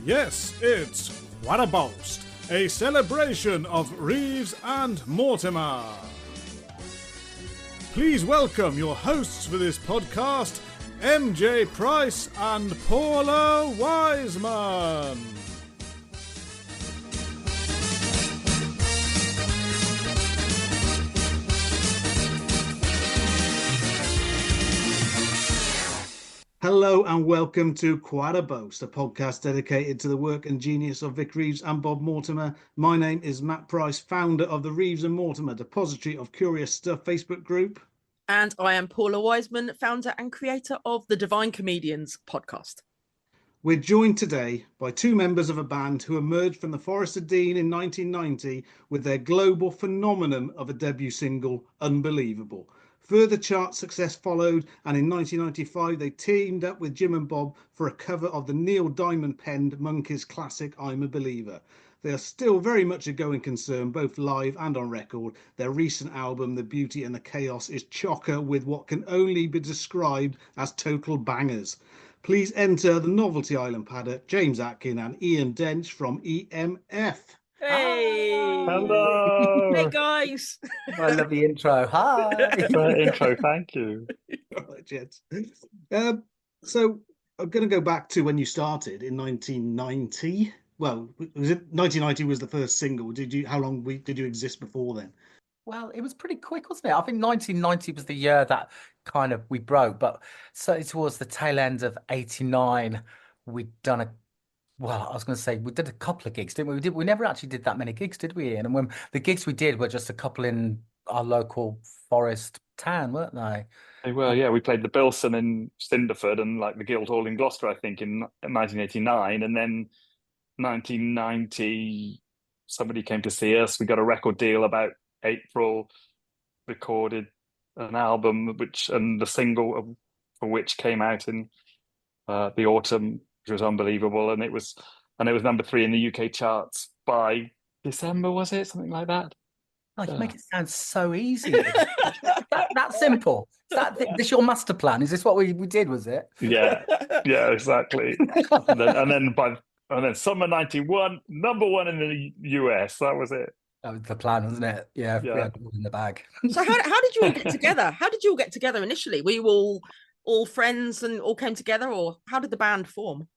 Yes, it's What a Boast, a celebration of Reeves and Mortimer. Please welcome your hosts for this podcast, MJ Price and Paula Wiseman. Hello and welcome to Quite a Boast, a podcast dedicated to the work and genius of Vic Reeves and Bob Mortimer. My name is Matt Price, founder of the Reeves and Mortimer Depository of Curious Stuff Facebook group. And I am Paula Wiseman, founder and creator of the Divine Comedians podcast. We're joined today by two members of a band who emerged from the Forest of Dean in 1990 with their global phenomenon of a debut single, Unbelievable. Further chart success followed, and in 1995 they teamed up with Jim and Bob for a cover of the Neil Diamond-penned Monkeys classic I'm a Believer. They are still very much a going concern, both live and on record. Their recent album, The Beauty and the Chaos, is chocker with what can only be described as total bangers. Please enter the Novelty Island paddock, James Atkin and Ian Dench from EMF. Hey! Hello! Hey, guys! I love the intro. Hi! Great intro, thank you. All right, gents. So I'm going to go back to when you started in 1990. Well, was it 1990 was the first single? How long did you exist before then? Well, it was pretty quick, wasn't it? I think 1990 was the year that kind of we broke, but certainly towards the tail end of 89, we'd done I was going to say we did a couple of gigs, didn't we? We never actually did that many gigs, did we, Ian? And when the gigs we did were just a couple in our local forest town, weren't they? They were, yeah. We played the Bilson in Cinderford and like the Guildhall in Gloucester, I think, in 1989. And then 1990, somebody came to see us. We got a record deal about April, recorded an album, and the single for which came out in the autumn, which was Unbelievable, and it was number 3 in the UK charts by December, was it? Something like that. Oh, you make it sound so easy. that simple. This your master plan? Is this what we did? Was it? Yeah, exactly. and then summer 91, number 1 in the US. That was it. That was the plan, wasn't it? Yeah. We had it all in the bag. So how did you all get together? How did you all get together initially? Were you all friends and all came together, or how did the band form?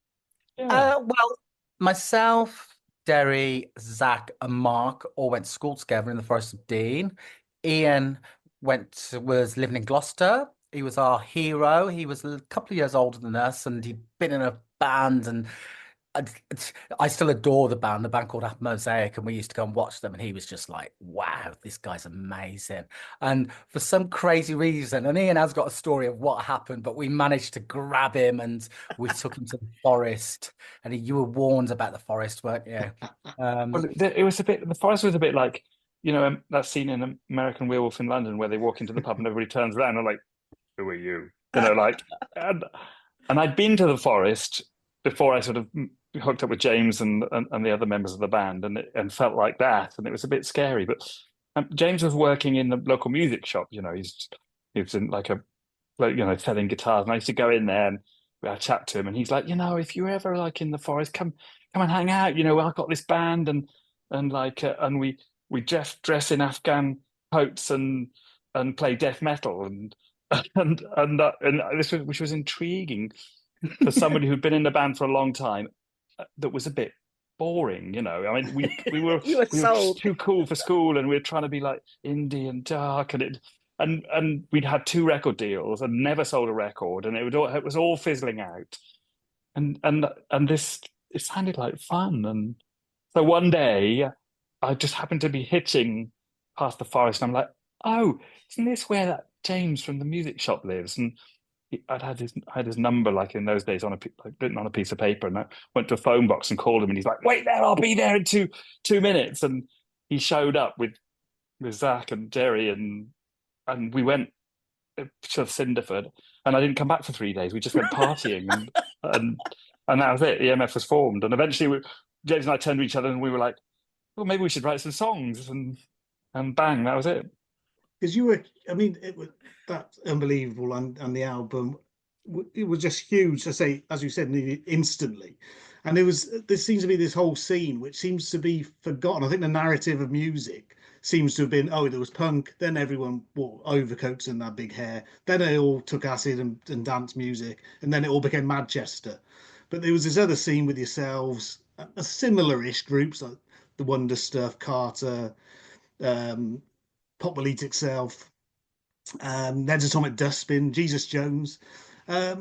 Well, myself, Derry, Zach, and Mark all went to school together in the Forest of Dean. Ian was living in Gloucester. He was our hero. He was a couple of years older than us, and he'd been in a band. And I still adore the band called Mosaic, and we used to go and watch them. And he was just like, "Wow, this guy's amazing." And for some crazy reason, and Ian has got a story of what happened, but we managed to grab him and we took him to the forest. And you were warned about the forest, weren't you? Well, it was a bit. The forest was a bit like, that scene in American Werewolf in London where they walk into the pub and everybody turns around and like, "Who are you?" And I'd been to the forest before I sort of hooked up with James and the other members of the band, and felt like that, and it was a bit scary. But James was working in the local music shop. He was in selling guitars, and I used to go in there and I chat to him, and he's like, if you're ever like in the forest, come and hang out. I've got this band, and we dress in Afghan coats and play death metal, and this was, which was intriguing for somebody who'd been in the band for a long time. That was a bit boring, I mean, we were too cool for school, and we were trying to be like indie and dark, and we'd had 2 record deals and never sold a record, and it was all fizzling out, and this, it sounded like fun. And so one day I just happened to be hitching past the forest, and I'm like, "Oh, isn't this where that James from the music shop lives?" And I had his number, like in those days, written on a piece of paper, and I went to a phone box and called him, and he's like, "Wait there, I'll be there in two minutes." And he showed up with Zach and Jerry, and we went to Cinderford, and I didn't come back for 3 days. We just went partying, and that was it. EMF was formed, and eventually James and I turned to each other, and we were like, "Well, maybe we should write some songs," and bang, that was it. Because it was that Unbelievable and the album, it was just huge. I say, as you said, nearly instantly. And there seems to be this whole scene which seems to be forgotten. I think the narrative of music seems to have been, oh, there was punk, then everyone wore overcoats and had big hair, then they all took acid and dance music, and then it all became Manchester. But there was this other scene with yourselves, a similar-ish groups like the Wonder Stuff, Carter, Pop Will Eat Itself, Ned's Atomic Dustbin, Jesus Jones,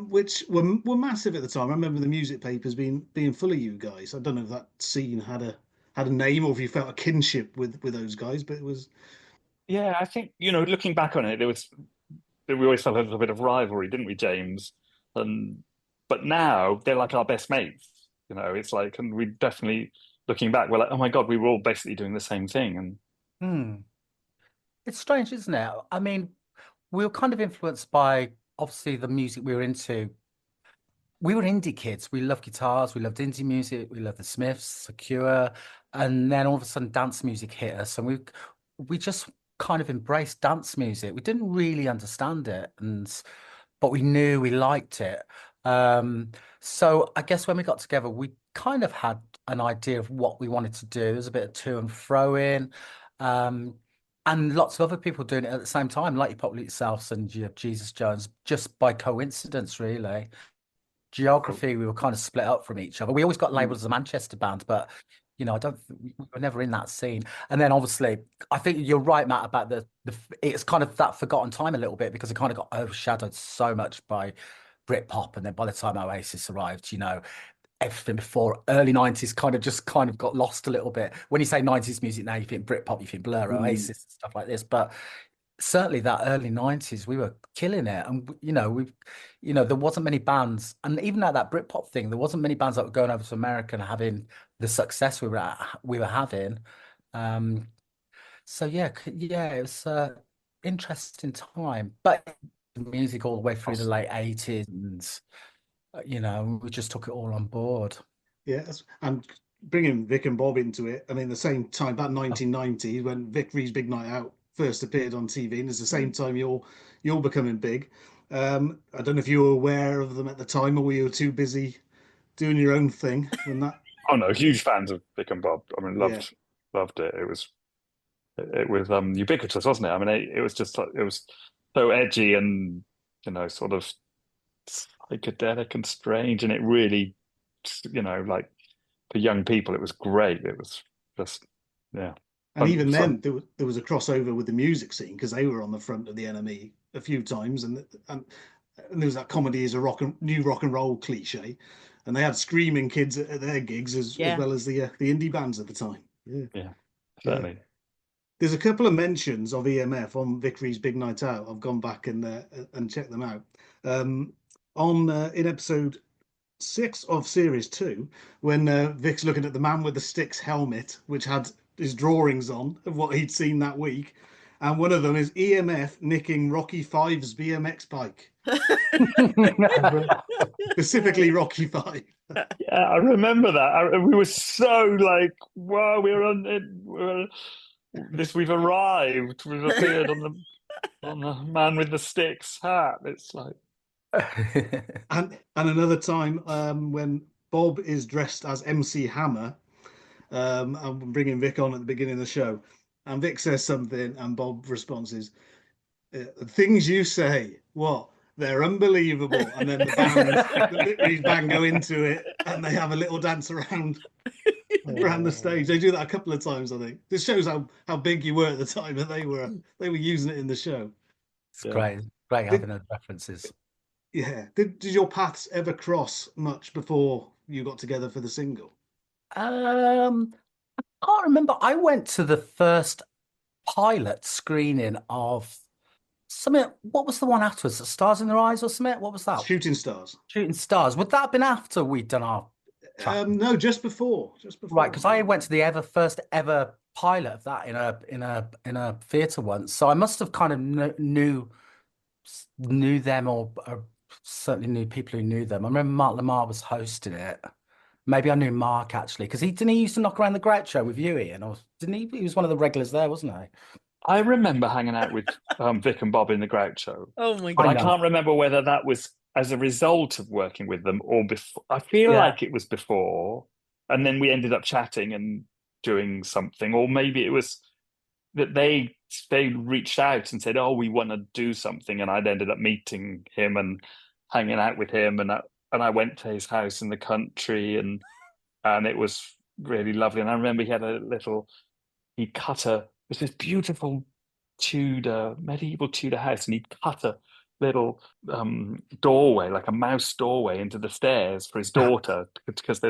which were massive at the time. I remember the music papers being full of you guys. I don't know if that scene had a name or if you felt a kinship with those guys, but it was. Yeah, I think, looking back on it, we always felt a little bit of rivalry, didn't we, James? But now they're like our best mates. It's like, and we definitely, looking back, we're like, oh my God, we were all basically doing the same thing. And It's strange, isn't it? I mean, we were kind of influenced by obviously the music we were into. We were indie kids. We loved guitars. We loved indie music. We loved the Smiths, Secure, and then all of a sudden, dance music hit us, and we just kind of embraced dance music. We didn't really understand it, but we knew we liked it. So I guess when we got together, we kind of had an idea of what we wanted to do. There was a bit of to and fro in. And lots of other people doing it at the same time, like your Pop Will Eat Itself and your Jesus Jones, just by coincidence, really. Geography, we were kind of split up from each other. We always got labeled as a Manchester band, but we were never in that scene. And then obviously, I think you're right, Matt, about it's kind of that forgotten time a little bit because it kind of got overshadowed so much by Britpop, and then by the time Oasis arrived, everything before early 90s kind of got lost a little bit. When you say 90s music now, you think Britpop, you think Blur, Oasis, stuff like this, but certainly that early 90s we were killing it. And there wasn't many bands, and even at that Britpop thing, there wasn't many bands that were going over to America and having the success we were having. So yeah, it was an interesting time, but music all the way through the late 80s, and we just took it all on board. Yes, and bringing Vic and Bob into it. I mean, the same time, about 1990, when Vic Reeves' Big Night Out first appeared on TV, and it's the same time you're becoming big. I don't know if you were aware of them at the time, or were you too busy doing your own thing when that? Oh no, huge fans of Vic and Bob. I mean, loved it. It was ubiquitous, wasn't it? I mean, it was just like, it was so edgy and sort of psychedelic and strange, and it really, like for young people, it was great. It was just, yeah. And even then, there was a crossover with the music scene because they were on the front of the NME a few times, and there was that comedy is a new rock and roll cliche, and they had screaming kids at their gigs as well as the indie bands at the time. Yeah, certainly. There's a couple of mentions of EMF on Vic Reeves' Big Night Out. I've gone back and checked them out. In episode 6 of series 2, when Vic's looking at the man with the sticks helmet, which had his drawings on of what he'd seen that week, and one of them is EMF nicking Rocky V's BMX bike. Specifically Rocky V. Yeah, I remember that. We were so like, wow, we've arrived. We've appeared on the man with the sticks hat. It's like, and another time when Bob is dressed as MC Hammer. I'm bringing Vic on at the beginning of the show, and Vic says something, and Bob responds, "Things you say, what? They're unbelievable." And then the band go into it, and they have a little dance around the stage. They do that a couple of times, I think. This shows how big you were at the time, that they were using it in the show. It's great having those references. Yeah. Did your paths ever cross much before you got together for the single? I can't remember. I went to the first pilot screening of something. What was the one afterwards? Stars in Their Eyes or something? What was that? Shooting Stars. Shooting Stars. Would that have been after we'd done our track? No, just before. Right, because I went to the first ever pilot of that in a theatre once. So I must have kind of knew them, or certainly knew people who knew them. I remember Mark Lamar was hosting it. Maybe I knew Mark actually, because he used to knock around the Groucho with you, Ian, or didn't he? He was one of the regulars there, wasn't he? I remember hanging out with Vic and Bob in the Groucho. Oh my But God. I can't remember whether that was as a result of working with them, or before. I feel like it was before, and then we ended up chatting and doing something, or maybe it was that they reached out and said, "Oh, we want to do something," and I'd ended up meeting him and hanging out with him, and I went to his house in the country, and it was really lovely. And I remember he cut it was this beautiful medieval Tudor house, and he'd cut a little doorway, like a mouse doorway, into the stairs for his daughter, because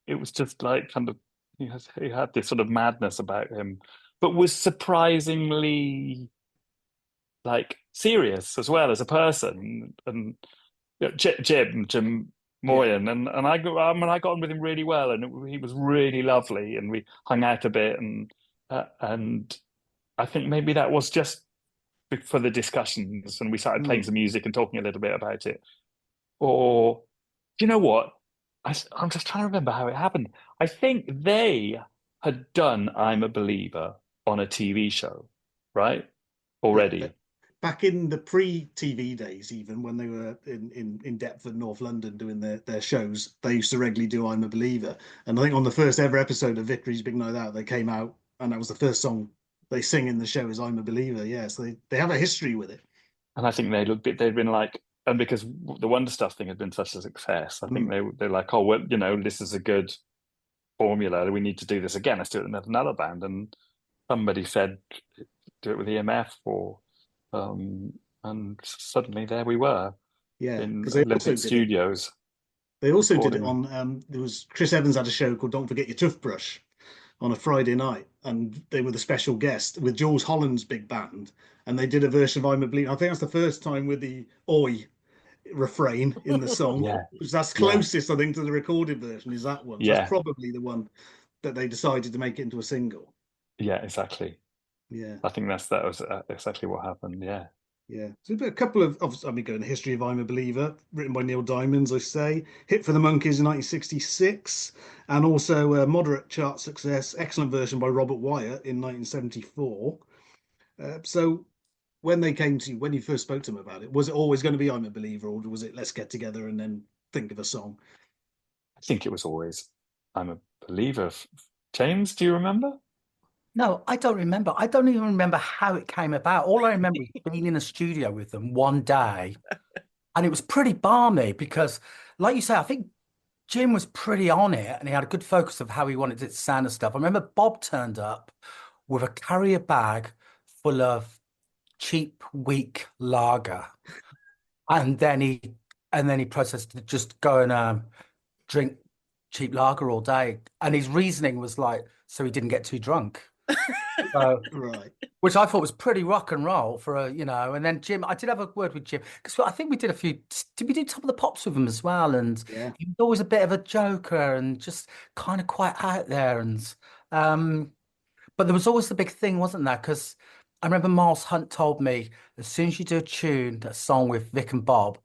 it was just like kind of he had this sort of madness about him, but was surprisingly like serious as well as a person. And Jim Moyen, and I got on with him really well, and he was really lovely, and we hung out a bit, and I think maybe that was just for the discussions, and we started playing some music and talking a little bit about it. Or, you know what? I'm just trying to remember how it happened. I think they had done I'm a Believer on a TV show, right? Already. Back in the pre-TV days, even when they were in Deptford, North London, doing their shows, they used to regularly do I'm a Believer. And I think on the first ever episode of Victory's Big Night Out, they came out, and that was the first song they sing in the show is I'm a Believer. Yeah, so they have a history with it. And I think they'd been like, and because the Wonder Stuff thing had been such a success, I think they're like, oh, well, this is a good formula. We need to do this again. Let's do it with another band. And somebody said, do it with EMF, and suddenly there we were. Yeah, in Olympic Studios. They also did it on. There was Chris Evans had a show called Don't Forget Your Toothbrush on a Friday night, and they were the special guest with Jules Holland's big band, and they did a version of I'm a Believer. I think that's the first time with the "Oi" refrain in the song. Because that's closest, I think, to the recorded version is that one. So that's probably the one that they decided to make it into a single. Yeah, exactly. Yeah, I think that was exactly what happened. Yeah. Yeah, so a couple of obviously, going the history of I'm a Believer, written by Neil Diamond, as I say, hit for the Monkees in 1966, and also a moderate chart success, excellent version by Robert Wyatt in 1974. So when you first spoke to him about it, was it always going to be I'm a Believer, or was it let's get together and then think of a song? I think it was always I'm a Believer. James, do you remember? No, I don't remember. I don't even remember how it came about. All I remember is being in a studio with them one day, and it was pretty balmy because, like you say, I think Jim was pretty on it, and he had a good focus of how he wanted it to sound and stuff. I remember Bob turned up with a carrier bag full of cheap, weak lager, and then he processed to just go and drink cheap lager all day, and his reasoning was like, so he didn't get too drunk. Right, which I thought was pretty rock and roll for and then Jim, I did have a word with Jim because I think we did did we do Top of the Pops with him as well? And he was always a bit of a joker and just kind of quite out there. And but there was always the big thing, wasn't there? Because I remember Miles Hunt told me as soon as you do a song with Vic and Bob,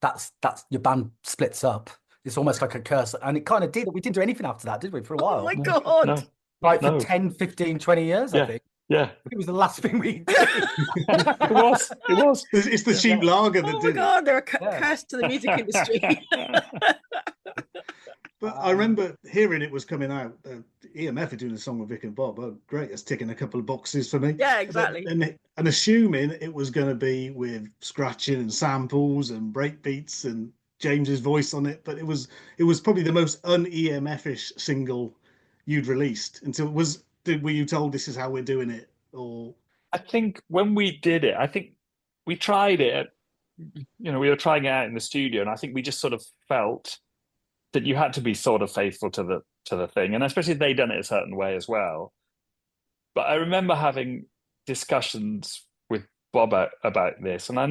that's your band splits up. It's almost like a curse, and it kind of did. We didn't do anything after that, did we, for a while? Oh my God. No. For 10, 15, 20 years, I think. Yeah. It was the last thing we did. It was. It's the cheap lager that did it. Oh my God, they're a curse to the music industry. But I remember hearing it was coming out. EMF are doing a song with Vic and Bob. Oh, great. That's ticking a couple of boxes for me. Yeah, exactly. And assuming it was going to be with scratching and samples and breakbeats and James's voice on it. But it was probably the most un-EMF-ish single you'd released until were you told this is how we're doing it? Or I think when we did it, I think we tried it, we were trying it out in the studio, and I think we just sort of felt that you had to be sort of faithful to the thing, and especially if they'd done it a certain way as well. But I remember having discussions with Bob about this, and I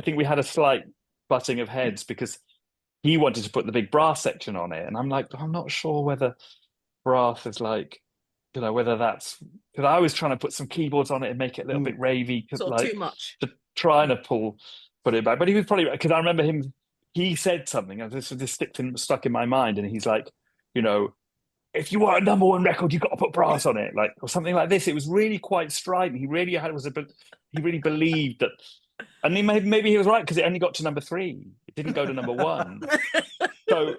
think we had a slight butting of heads because he wanted to put the big brass section on it, and I'm like, I'm not sure whether brass is like, whether that's because I was trying to put some keyboards on it and make it a little bit ravey, too much to try to put it back. But he was probably, because I remember he said something, and this stuck in my mind, and he's like, if you want a number one record, you've got to put brass on it, like, or something like this. It was really quite strident. He really believed that And maybe he was right because it only got to number 3. It didn't go to number 1. So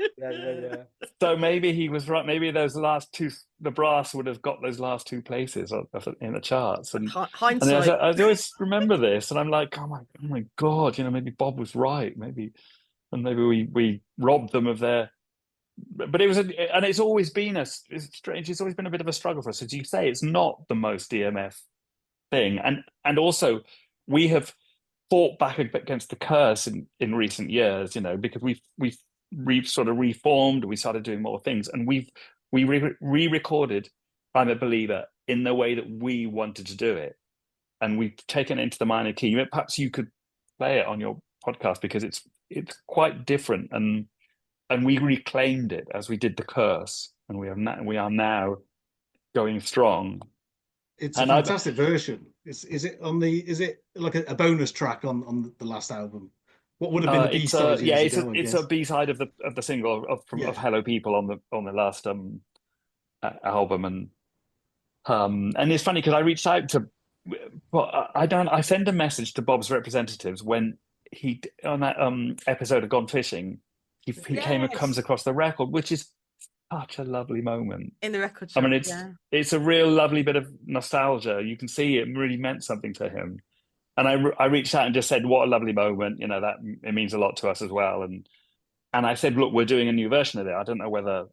so maybe he was right. Maybe those last 2, the brass would have got those last 2 places in the charts. And Hindsight. I always remember this, and I'm like, oh my God, maybe Bob was right. Maybe we robbed them of their. But it was, and it's always been it's strange. It's always been a bit of a struggle for us, as you say. It's not the most EMF thing, and also we have fought back against the curse in recent years, because we've sort of reformed. We started doing more things, and we re-recorded I'm a Believer in the way that we wanted to do it, and we've taken it into the minor key. Perhaps you could play it on your podcast, because it's quite different, and we reclaimed it as we did the curse, and we are now going strong. It's a fantastic version. Is it like a bonus track on the last album? What would have been the B-side? It's a B-side of the single of Hello People on the last album, and it's funny because I reached out to, I sent a message to Bob's representatives when he on that episode of Gone Fishing, he comes across the record, which is such a lovely moment in the record shop. I mean, it's a real lovely bit of nostalgia. You can see it really meant something to him. And I reached out and just said, what a lovely moment, that it means a lot to us as well. And I said, look, we're doing a new version of it. I don't know whether,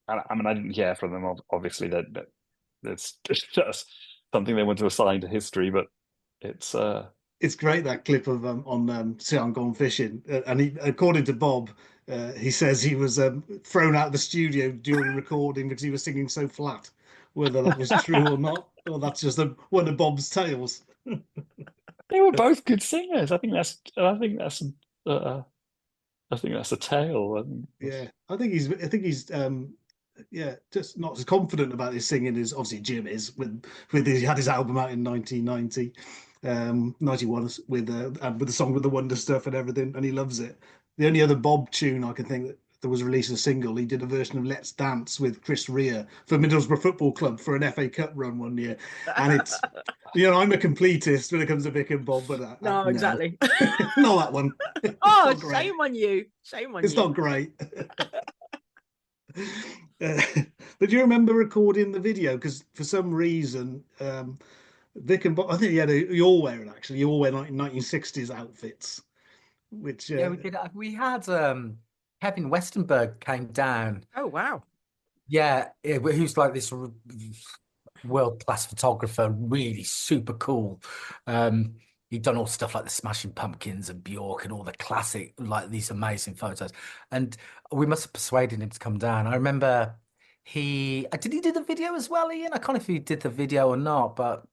I didn't hear from them, obviously, that it's just something they want to assign to history, but it's great, that clip of on See I'm Gone Fishing, and he, according to Bob, he says he was thrown out of the studio during recording because he was singing so flat. Whether that was true or not, or that's just one of Bob's tales. They were both good singers. I think that's a tale. Yeah, I think he's just not as confident about his singing as obviously Jim is. He had his album out in 1990. 91 with the song with the Wonder Stuff and everything, and he loves it. The only other Bob tune I can think that was released as a single, he did a version of Let's Dance with Chris Rea for Middlesbrough Football Club for an FA Cup run one year. And it's, I'm a completist when it comes to Vic and Bob, but no, exactly. Not that one. Oh, shame on you. It's not great. But do you remember recording the video? Because for some reason, Vic and Bob, I think you all wear it actually. You all wear 1960s outfits, which we did. We had Kevin Westenberg came down. Oh wow! Yeah, who's like this world-class photographer, really super cool. He'd done all stuff like the Smashing Pumpkins and Bjork and all the classic, like these amazing photos. And we must have persuaded him to come down. I remember did he do the video as well, Ian? I can't know if he did the video or not, but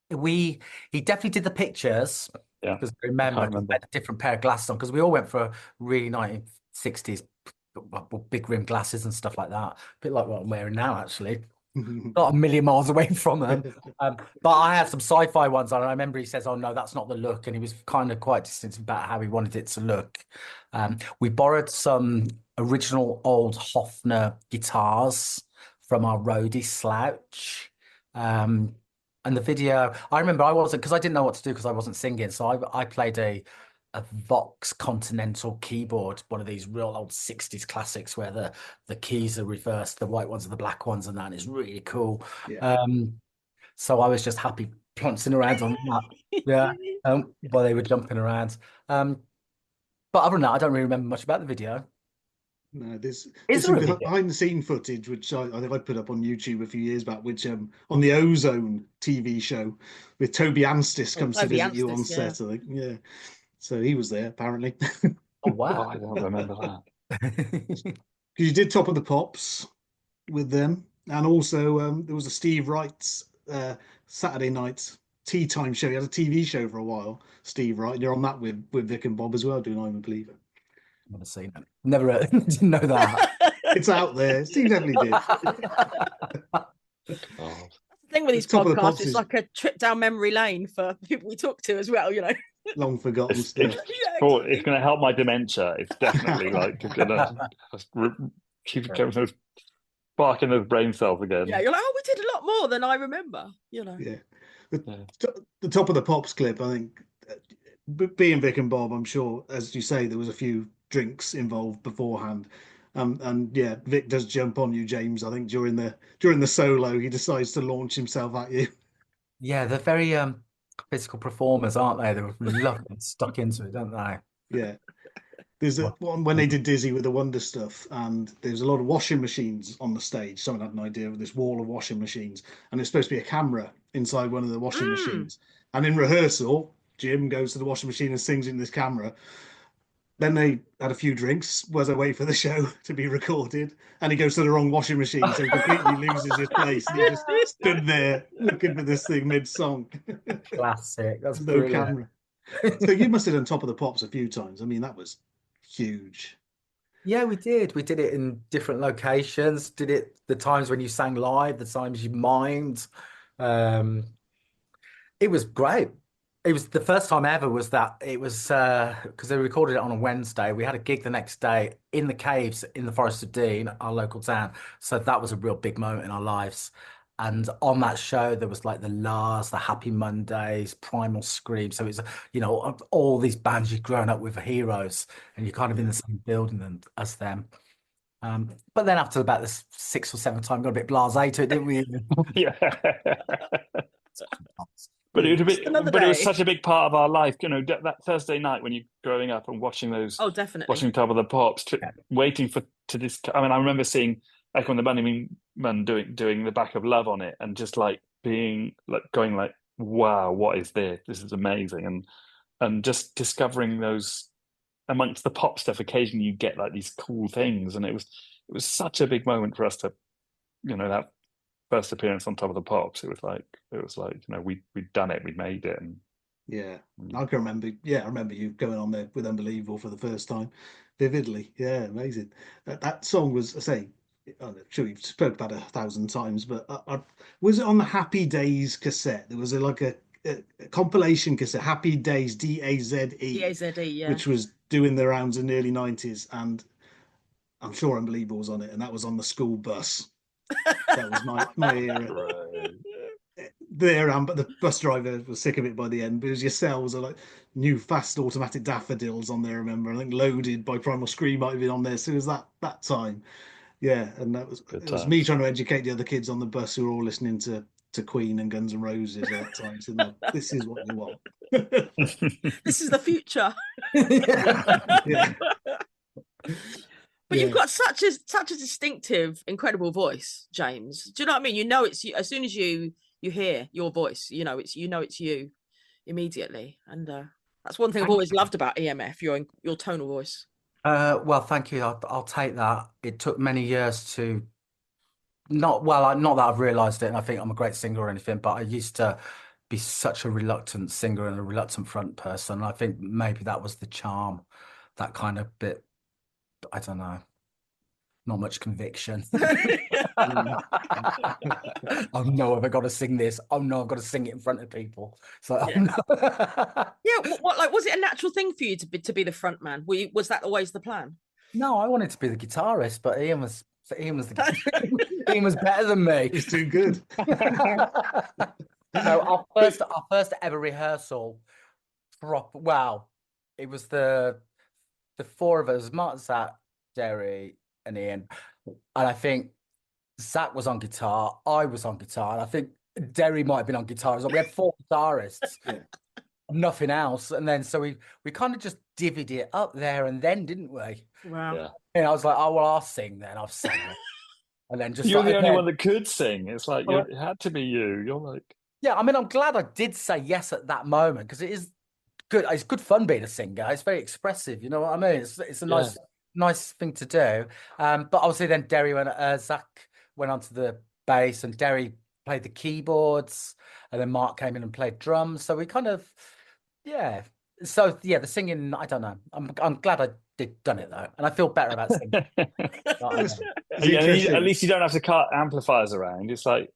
he definitely did the pictures. Yeah, because I remember he had a different pair of glasses on, because we all went for really 1960s big rim glasses and stuff like that, a bit like what I'm wearing now, actually. Not a million miles away from them. But I had some sci-fi ones on, and I remember he says, oh no, that's not the look, and he was kind of quite distant about how he wanted it to look. We borrowed some original old Hofner guitars from our roadie Slouch. And the video, I remember I wasn't, because I didn't know what to do because I wasn't singing. So I played a Vox Continental keyboard, one of these real old 60s classics where the keys are reversed, the white ones are the black ones, and that is really cool. Yeah. So I was just happy plumping around on that. Yeah. While they were jumping around. But other than that, I don't really remember much about the video. No, there's some behind the scene footage, which I think I put up on YouTube a few years back, which on the Ozone TV show with Toby Anstis comes to visit you on set, I think. Yeah. So he was there apparently. Oh wow. I don't remember that. Because you did Top of the Pops with them, and also there was a Steve Wright's Saturday night tea time show. He had a TV show for a while, Steve Wright. You're on that with Vic and Bob as well, doing I'm a Believer. Never seen it. Never didn't know that. It's out there. Steve definitely did. The thing with these podcasts, it's like a trip down memory lane for people we talk to as well, Long forgotten stuff. It's going to help my dementia. It's definitely like going to keep those sparking those brain cells again. Yeah, you're like, oh, we did a lot more than I remember. Yeah. The Top of the Pops clip, I think, being Vic and Bob, I'm sure, as you say, there was a few drinks involved beforehand. And yeah, Vic does jump on you, James. I think during the solo, he decides to launch himself at you. Yeah, they're very physical performers, aren't they? They're lovely, stuck into it, don't they? Yeah. There's a one when they did Dizzy with the Wonder stuff, and there's a lot of washing machines on the stage. Someone had an idea of this wall of washing machines, and it's supposed to be a camera inside one of the washing machines. And in rehearsal, Jim goes to the washing machine and sings in this camera. Then they had a few drinks as they wait for the show to be recorded, and he goes to the wrong washing machine, so he completely loses his place. And he just stood there looking for this thing mid-song. Classic. That's No brilliant. camera. So you must have done Top of the Pops a few times. I mean, that was huge. Yeah, we did. We did it in different locations. Did it the times when you sang live, the times you mimed. Um, it was great. It was the first time ever was that it was because they recorded it on a Wednesday. We had a gig the next day in the caves in the Forest of Dean, our local town. So that was a real big moment in our lives. And on that show, there was like the Lars, the Happy Mondays, Primal Scream. So it's, you know, all these bands you've grown up with are heroes and you're kind of in the same building as them. But then after about the 6th or 7th time, got a bit blasé to it, didn't we? Yeah. But it was such a big part of our life, you know, that Thursday night when you're growing up and watching those, definitely watching Top of the Pops, waiting to this. I mean, I remember seeing Echo and the Bunnymen doing the Back of Love on it, and just like being like going like, wow, what is this? This is amazing, and just discovering those amongst the pop stuff. Occasionally, you get like these cool things, and it was such a big moment for us to, you know, that first appearance on Top of the Pops. It was like you know, we'd done it, we'd made it. And yeah, I can remember. Yeah, I remember you going on there with Unbelievable for the first time, vividly. Yeah, amazing. That song was, I say, I'm sure you've spoke about it 1,000 times, but was it on the Happy Days cassette? There was a compilation cassette, Happy Days, DAZE, yeah, which was doing the rounds in the early 90s, and I'm sure Unbelievable was on it, and that was on the school bus. That was my era. But the bus driver was sick of it by the end. But it was yourselves or like new fast automatic daffodils on there. I remember, I think Loaded by Primal Scream might have been on there. So it was that time, yeah. And it was me trying to educate the other kids on the bus who were all listening to Queen and Guns N' Roses at that time. So no, this is what you want. This is the future. Yeah. But you've got such a distinctive, incredible voice, James. Do you know what I mean? You know it's you as soon as you hear your voice. You know it's you immediately, and that's one thing I've always loved about EMF. Your tonal voice. Well, thank you. I'll take that. It took many years to not that I've realised it, and I think I'm a great singer or anything, but I used to be such a reluctant singer and a reluctant front person. I think maybe that was the charm, that kind of bit. I don't know. Not much conviction. Oh no, have I got to sing this? Oh no, I've got to sing it in front of people. So yeah. What like was it a natural thing for you to be the front man? Was that always the plan? No, I wanted to be the guitarist, but Ian was Ian was better than me. He's too good. No, our first ever rehearsal. Wow, it was the four of us, Mark, Zach, Derry, and Ian. And I think Zach was on guitar, I was on guitar, and I think Derry might have been on guitar as well. We had 4 guitarists, nothing else. And then so we kind of just divvied it up there and then, didn't we? Wow. Yeah. And I was like, oh, well, I'll sing then. I'll sing it. And then just you're the only one that could sing. It's like, it had to be you. You're like... Yeah, I mean, I'm glad I did say yes at that moment, because it is good. It's good fun being a singer. It's very expressive. You know what I mean? It's a nice thing to do. But obviously then Derry Zach went onto the bass, and Derry played the keyboards, and then Mark came in and played drums. So we kind of, So yeah, the singing, I don't know. I'm glad I done it though, and I feel better about singing. At least you don't have to cart amplifiers around. It's like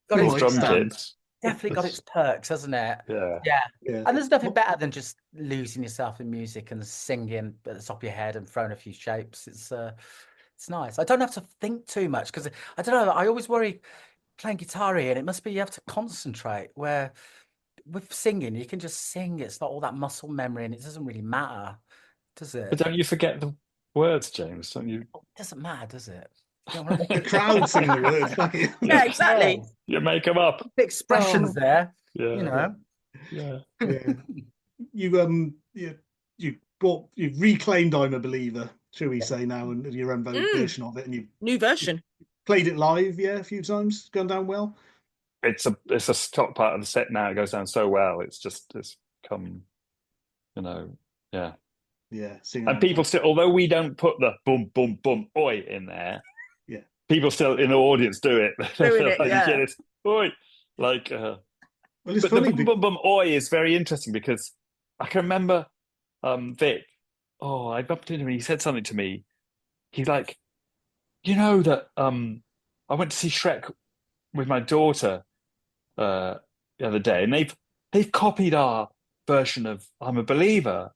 Got its drum kits. Definitely got its perks, hasn't it? Yeah. And there's nothing better than just losing yourself in music and singing at the top of your head and throwing a few shapes. It's nice. I don't have to think too much, because I don't know. I always worry playing guitar, and it must be you have to concentrate. Where with singing, you can just sing. It's not all that muscle memory, and it doesn't really matter, does it? But don't you forget the words, James? Don't you? It doesn't matter, does it? The crowd sing the words. Yeah, exactly. You make them up. The expressions there, Yeah. you know. Yeah. Yeah. You've reclaimed "I'm a Believer," shall we say now, and your own version of it, and you've New version. played it live, a few times. Gone down well. It's a top part of the set now. It goes down so well. It's come, yeah. Yeah, singing. And people still, although we don't put the boom, boom, boom, oi in there, yeah, people still in the audience do it. Doing it, yeah. It's oi, like. Well, it's but funny. the boom, boom, boom, oi is very interesting because I can remember Vic. Oh, I bumped into him. He said something to me. He's like, you know that I went to see Shrek with my daughter the other day, and they've copied our version of "I'm a Believer."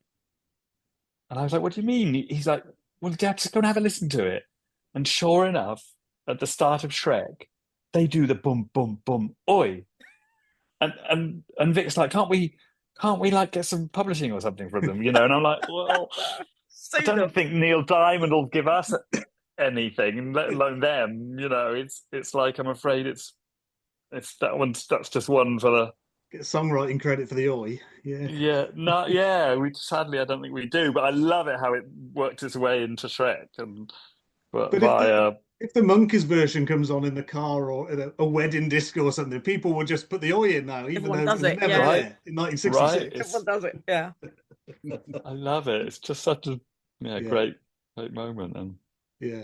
And I was like, what do you mean? He's like, well, Dad, just go and have a listen to it. And sure enough, at the start of Shrek, they do the boom, boom, boom, oi. And Vic's like, can't we like get some publishing or something from them, And I'm like, well, I don't think Neil Diamond will give us anything, let alone them, It's like, I'm afraid it's that's just one for the get songwriting credit for the oi. We sadly I don't think we do, but I love it how it worked its way into Shrek. But if the Monkeys version comes on in the car or at a wedding disco or something, people will just put the oi in now, even Everyone though does it was it, never yeah. there in 1966. Everyone does it, yeah. I love it. It's just such a great moment. And yeah.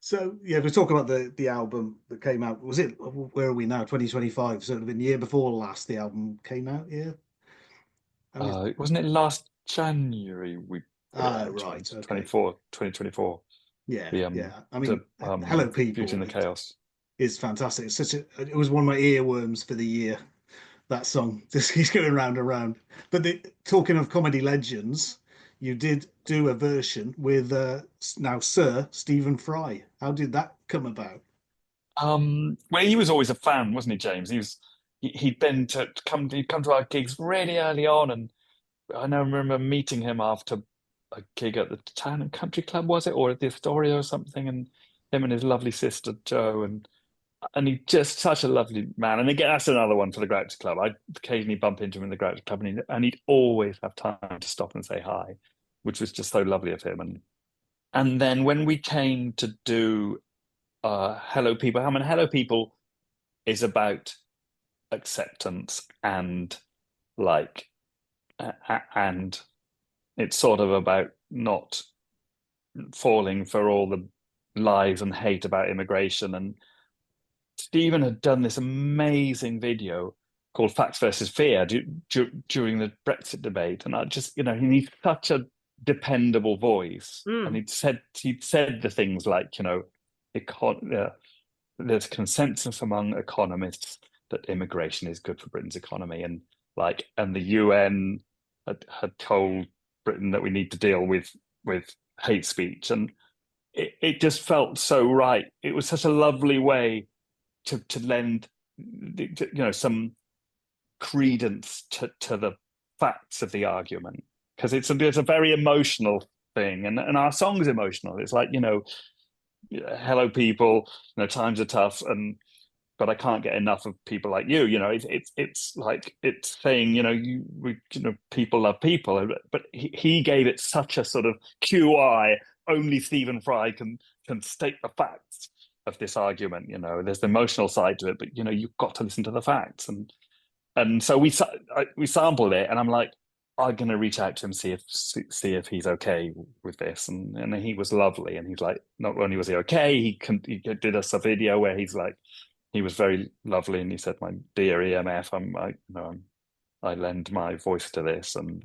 So we talk about the album that came out. Was it? Where are we now? 2025. So it would have been the year before last. The album came out. Yeah. Wasn't it last January? We right. 2024. Yeah. I mean, the, Hello People. Beauty and the Chaos is fantastic. It was one of my earworms for the year. That song just keeps going round and round. But talking of comedy legends, you did do a version with now Sir Stephen Fry. How did that come about? Well, he was always a fan, wasn't he, James? He'd come to our gigs really early on, and I remember meeting him after a gig at the Town and Country Club, was it, or at the Astoria or something, and him and his lovely sister Jo, and he's just such a lovely man. And again, that's another one for the Groucho Club. I'd occasionally bump into him in the Groucho Club, and he'd always have time to stop and say hi, which was just so lovely of him. And then when we came to do Hello People, Hello People is about acceptance and and it's sort of about not falling for all the lies and hate about immigration. And Stephen had done this amazing video called Facts versus Fear during the Brexit debate, and I just, he needs such a dependable voice, and he'd said the things like, there's consensus among economists that immigration is good for Britain's economy, and the UN had told Britain that we need to deal with hate speech, and it just felt so right. It was such a lovely way to lend some credence to the facts of the argument, because it's a very emotional thing, and our song's emotional. It's like, hello people, times are tough, but I can't get enough of people like you. It's like, it's saying, people love people, but he gave it such a sort of QI. Only Stephen Fry can state the facts of this argument. There's the emotional side to it, but you've got to listen to the facts. And so we sampled it, and I'm like, I'm going to reach out to him, see if he's okay with this. And he was lovely, and he's like, not only was he okay, he did us a video where he's like, he was very lovely, and he said, my dear EMF, I lend my voice to this, and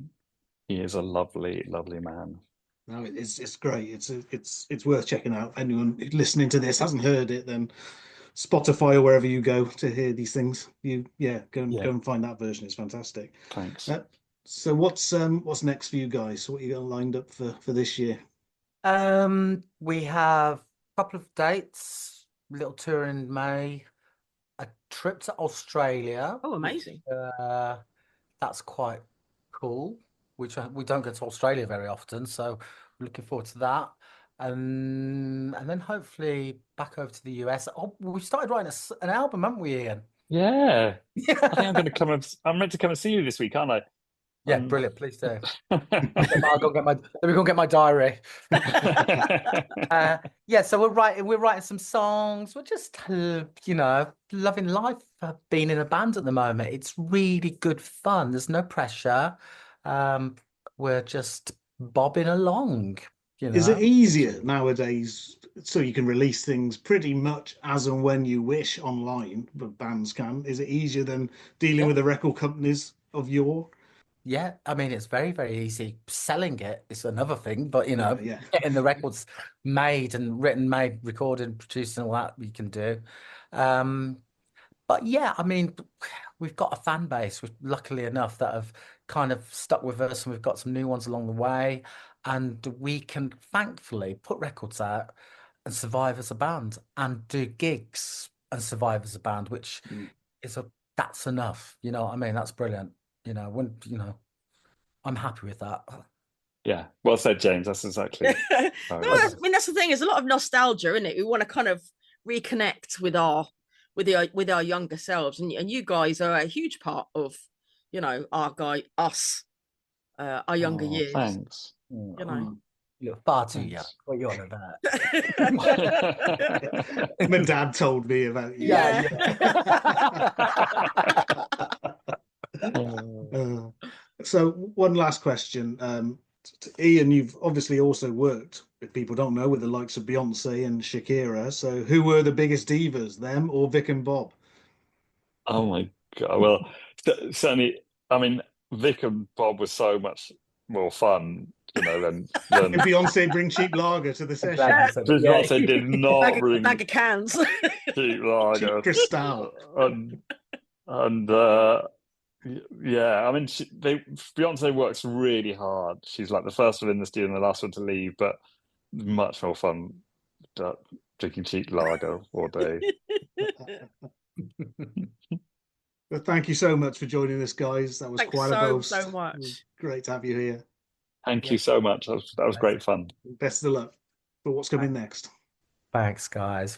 he is a lovely, lovely man. No, it's great. It's worth checking out. Anyone listening to this hasn't heard it, then Spotify or wherever you go to hear these things, go and find that version. It's fantastic. Thanks. So what's next for you guys? What you got lined up for this year? We have a couple of dates, a little tour in May, a trip to Australia. Oh, amazing. that's quite cool, which we don't go to Australia very often, so we're looking forward to that. And then hopefully back over to the US. Oh, we started writing an album, haven't we, Ian? Yeah. I think I'm going to come I'm meant to come and see you this week, aren't I? Yeah, brilliant. Please do. I'll go get let me go get my diary. Yeah, so we're writing some songs. We're just, loving life, being in a band at the moment. It's really good fun. There's no pressure. We're just bobbing along, Is it easier nowadays so you can release things pretty much as and when you wish online, but bands can? Is it easier than dealing with the record companies of yore? Yeah, I mean, it's very, very easy. Selling it is another thing, but Yeah. getting the records made and written, made, recorded, produced, and all that we can do. But yeah, I mean, we've got a fan base, luckily enough, that have kind of stuck with us, and we've got some new ones along the way, and we can thankfully put records out and survive as a band, and do gigs and survive as a band, which that's enough. You know what I mean? That's brilliant. I'm happy with that. Yeah, well said, James. That's exactly. No, I mean, that's the thing. There's a lot of nostalgia, isn't it? We want to kind of reconnect with our younger selves, and you guys are a huge part of, our younger years. Thanks. You're far too young. What you on about? My dad told me about you. Yeah. So one last question. Ian, you've obviously also worked, if people don't know, with the likes of Beyonce and Shakira. So who were the biggest divas, them or Vic and Bob? Oh my God. Well, certainly, I mean, Vic and Bob was so much more fun, than Did Beyonce bring cheap lager to the session? Beyonce did not bring bag of cans. cheap lager. Cheap Cristal. And yeah, I mean, Beyonce works really hard. She's like the first one in the studio and the last one to leave, but much more fun drinking cheap lager all day. Well, thank you so much for joining us, guys. That was quite a boast. So much. Great to have you here. Thank you so much. That was great fun. Best of luck for what's coming next. Thanks, guys.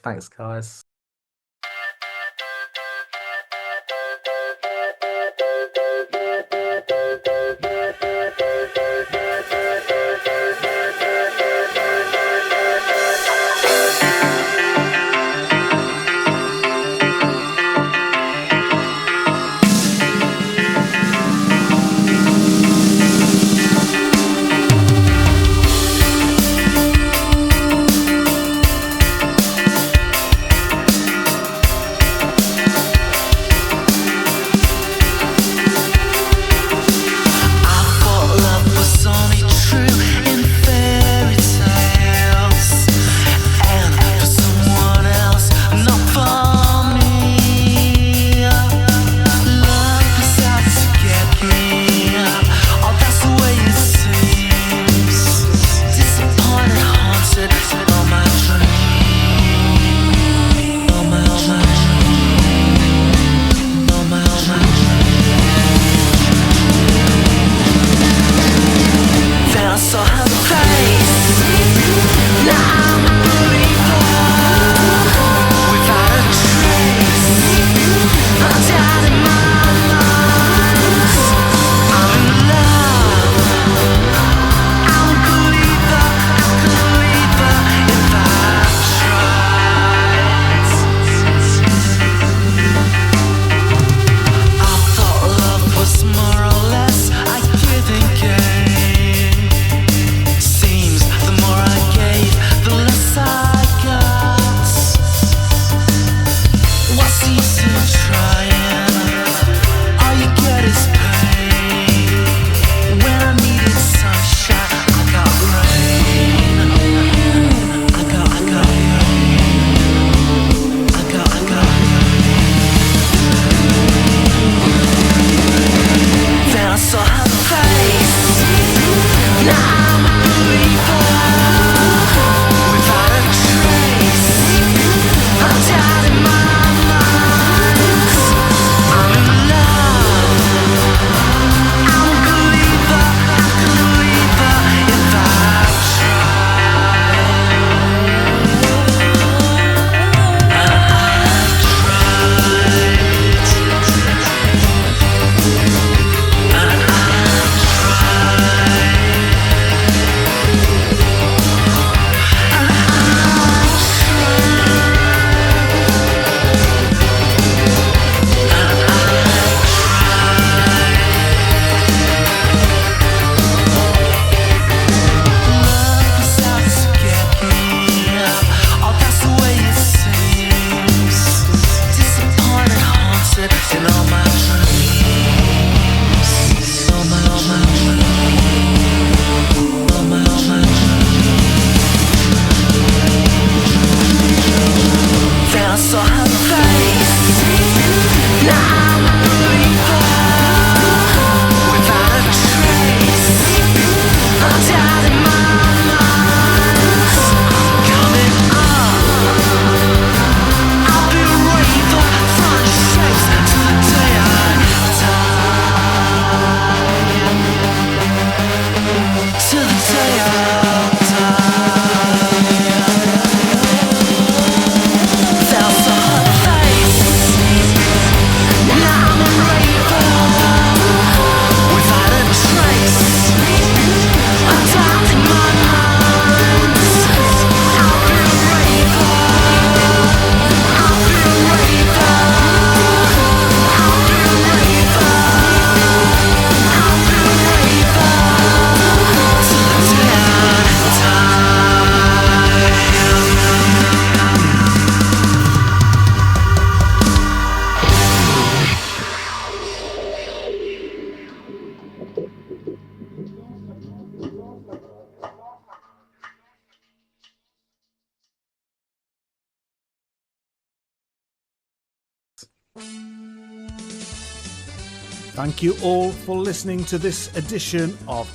Thank you all for listening to this edition of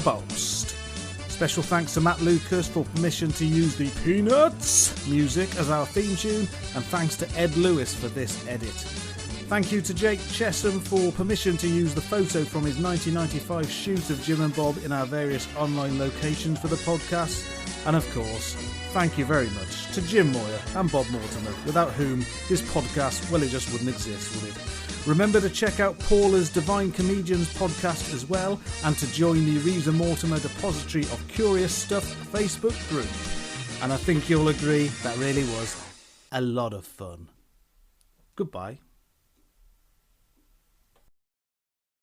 Boast. Special thanks to Matt Lucas for permission to use the Peanuts music as our theme tune, and thanks to Ed Lewis for this edit. Thank you to Jake Chesham for permission to use the photo from his 1995 shoot of Jim and Bob in our various online locations for the podcast. And of course, thank you very much to Jim Moyer and Bob Mortimer, without whom this podcast, well, it just wouldn't exist, would it? Remember to check out Paula's Divine Comedians podcast as well, and to join the Reeves Mortimer Depository of Curious Stuff Facebook group. And I think you'll agree that really was a lot of fun. Goodbye.